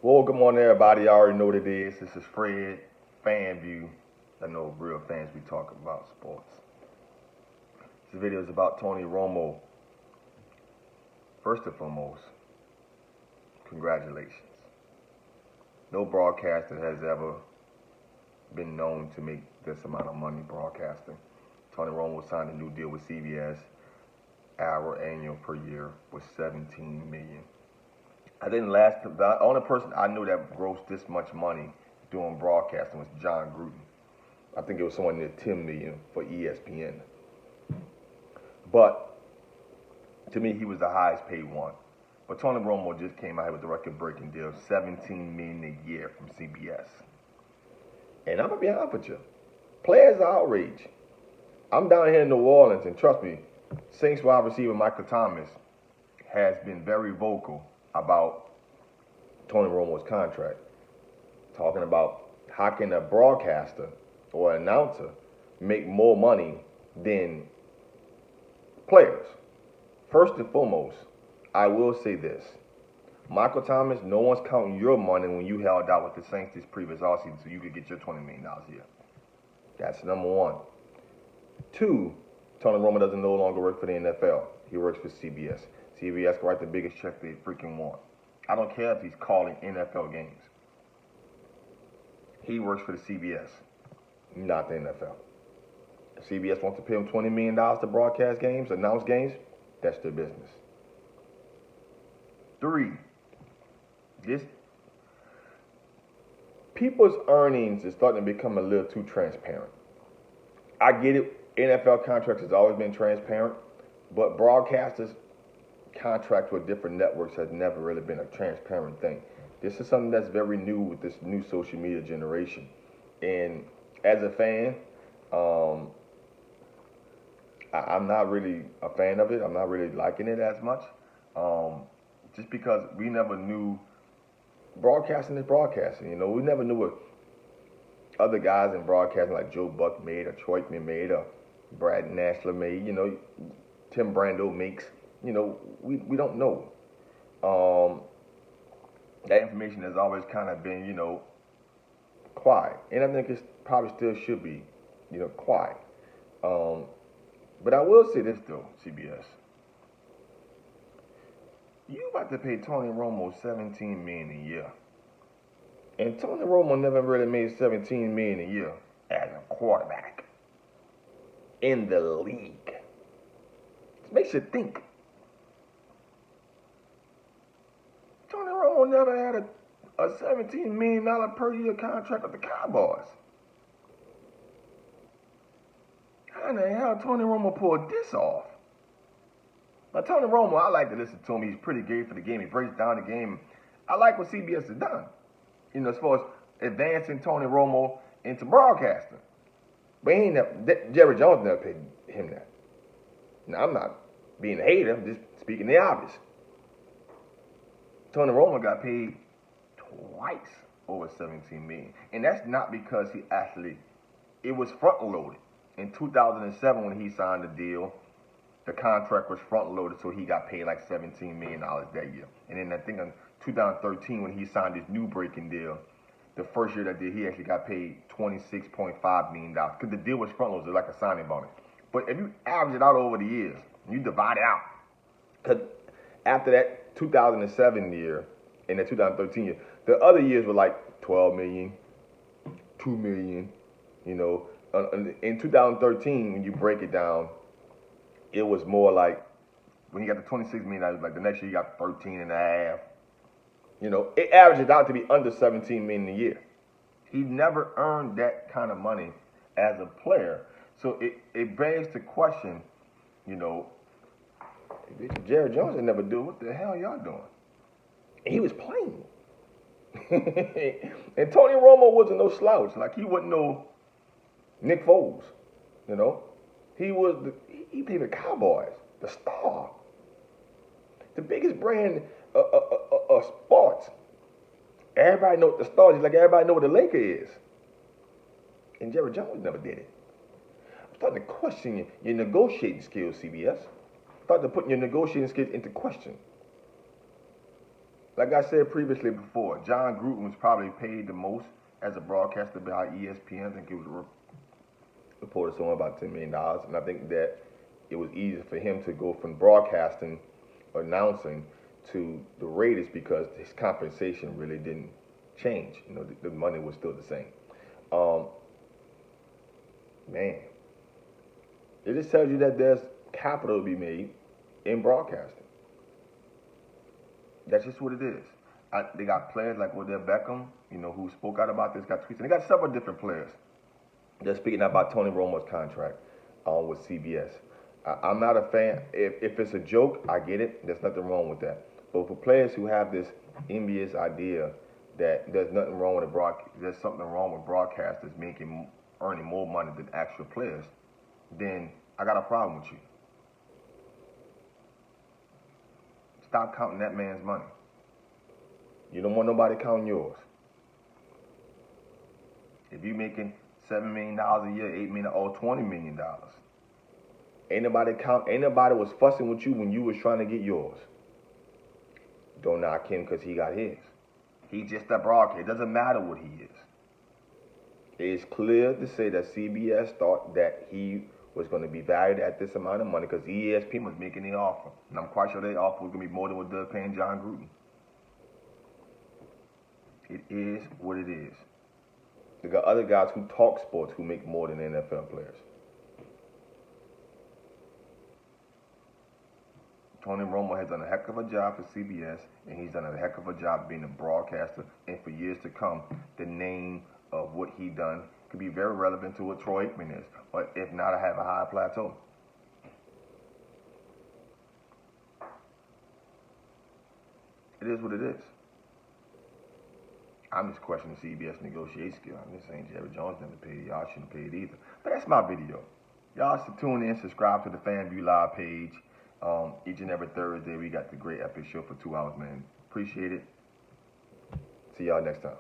Well, good morning, everybody. I already know what it is. This is Fred, Fan View. I know real fans we talk about sports. This video is about Tony Romo. First and foremost, congratulations. No broadcaster has ever been known to make this amount of money broadcasting. Tony Romo signed a new deal with CBS. Our annual per year was $17 million. The only person I knew that grossed this much money doing broadcasting was John Gruden. I think it was someone near $10 million for ESPN. But to me, he was the highest paid one. But Tony Romo just came out with the record-breaking deal of $17 million a year from CBS. And I'm gonna be honest with you, players are outraged. I'm down here in New Orleans, and trust me, Saints wide receiver Michael Thomas has been very vocal about Tony Romo's contract, talking about how can a broadcaster or announcer make more money than players. First and foremost, I will say this. Michael Thomas, no one's counting your money when you held out with the Saints this previous offseason so you could get your $20 million a year. That's number one. Two, Tony Romo doesn't no longer work for the NFL. He works for CBS. CBS can write the biggest check they freaking want. I don't care if he's calling NFL games. He works for the CBS, not the NFL. If CBS wants to pay him $20 million to broadcast games, announce games, that's their business. Three, people's earnings is starting to become a little too transparent. I get it. NFL contracts has always been transparent, but broadcasters' contracts with different networks has never really been a transparent thing. This is something that's very new with this new social media generation. And as a fan, I'm not really a fan of it. I'm not really liking it as much. Just because we never knew broadcasting is broadcasting. You know, we never knew what other guys in broadcasting like Joe Buck made, or Troitman made, or Brad Nashler made, you know, Tim Brando makes. You know, we don't know. That information has always kind of been, you know, quiet. And I think it probably still should be, you know, quiet. But I will say this though, CBS. You about to pay Tony Romo $17 million a year. And Tony Romo never really made $17 million a year as a quarterback in the league. It makes you think. Tony Romo never had a $17 million per year contract with the Cowboys. How in the hell Tony Romo pulled this off? Now, Tony Romo, I like to listen to him. He's pretty good for the game. He breaks down the game. I like what CBS has done, you know, as far as advancing Tony Romo into broadcasting. But he ain't never, Jerry Jones never paid him that. Now, I'm not being a hater. I'm just speaking the obvious. Tony Romo got paid twice over $17 million. And that's not because it was front loaded. In 2007 when he signed the deal, the contract was front loaded, so he got paid like $17 million that year. And then I think in 2013 when he signed his new breaking deal, the first year that did, he actually got paid $26.5 million. Because the deal was front loaded, like a signing bonus. But if you average it out over the years, you divide it out. Because after that 2007 year and the 2013 year, the other years were like $12 million, $2 million, you know. In 2013, when you break it down, it was more like when he got the $26 million, like the next year he got 13 and a half. You know, it averages out to be under $17 million a year. He never earned that kind of money as a player. So it begs the question, you know, Jerry Jones didn't never do it. What the hell y'all doing? And he was playing. And Tony Romo wasn't no slouch. Like, he wasn't no Nick Foles, you know. He played the Cowboys, the star, the biggest brand of sports. Everybody know what the star is, like everybody know what the Laker is. And Jerry Jones never did it. I'm starting to question your negotiating skills, CBS. I'm starting to put your negotiating skills into question. Like I said previously before, John Gruden was probably paid the most as a broadcaster by ESPN. I think it was reported somewhere about $10 million. And I think that it was easy for him to go from broadcasting, announcing, to the Raiders because his compensation really didn't change. You know, the money was still the same. Um, Man, it just tells you that there's capital to be made in broadcasting. That's just what it is. They got players like Odell Beckham, you know, who spoke out about this, got tweets, and they got several different players. They're speaking about Tony Romo's contract with CBS. I'm not a fan. If it's a joke, I get it. There's nothing wrong with that. But for players who have this envious idea that there's nothing wrong with there's something wrong with broadcasters earning more money than actual players, then I got a problem with you. Stop counting that man's money. You don't want nobody counting yours. If you making $7 million a year, $8 million, or $20 million, ain't nobody was fussing with you when you was trying to get yours. Don't knock him because he got his. He's just a broadcaster. It doesn't matter what he is. It's clear to say that CBS thought that he was going to be valued at this amount of money because ESPN was making the offer. And I'm quite sure their offer was going to be more than what they're paying John Gruden. It is what it is. They got other guys who talk sports who make more than NFL players. Tony Romo has done a heck of a job for CBS, and he's done a heck of a job being a broadcaster. And for years to come, the name of what he done could be very relevant to what Troy Aikman is. But if not, I have a high plateau. It is what it is. I'm just questioning CBS negotiation skill. I'm just saying Jerry Jones never paid. Y'all shouldn't pay it either. But that's my video. Y'all should tune in, subscribe to the FanView Live page. Each and every Thursday, we got the great epic show for 2 hours, man. Appreciate it. See y'all next time.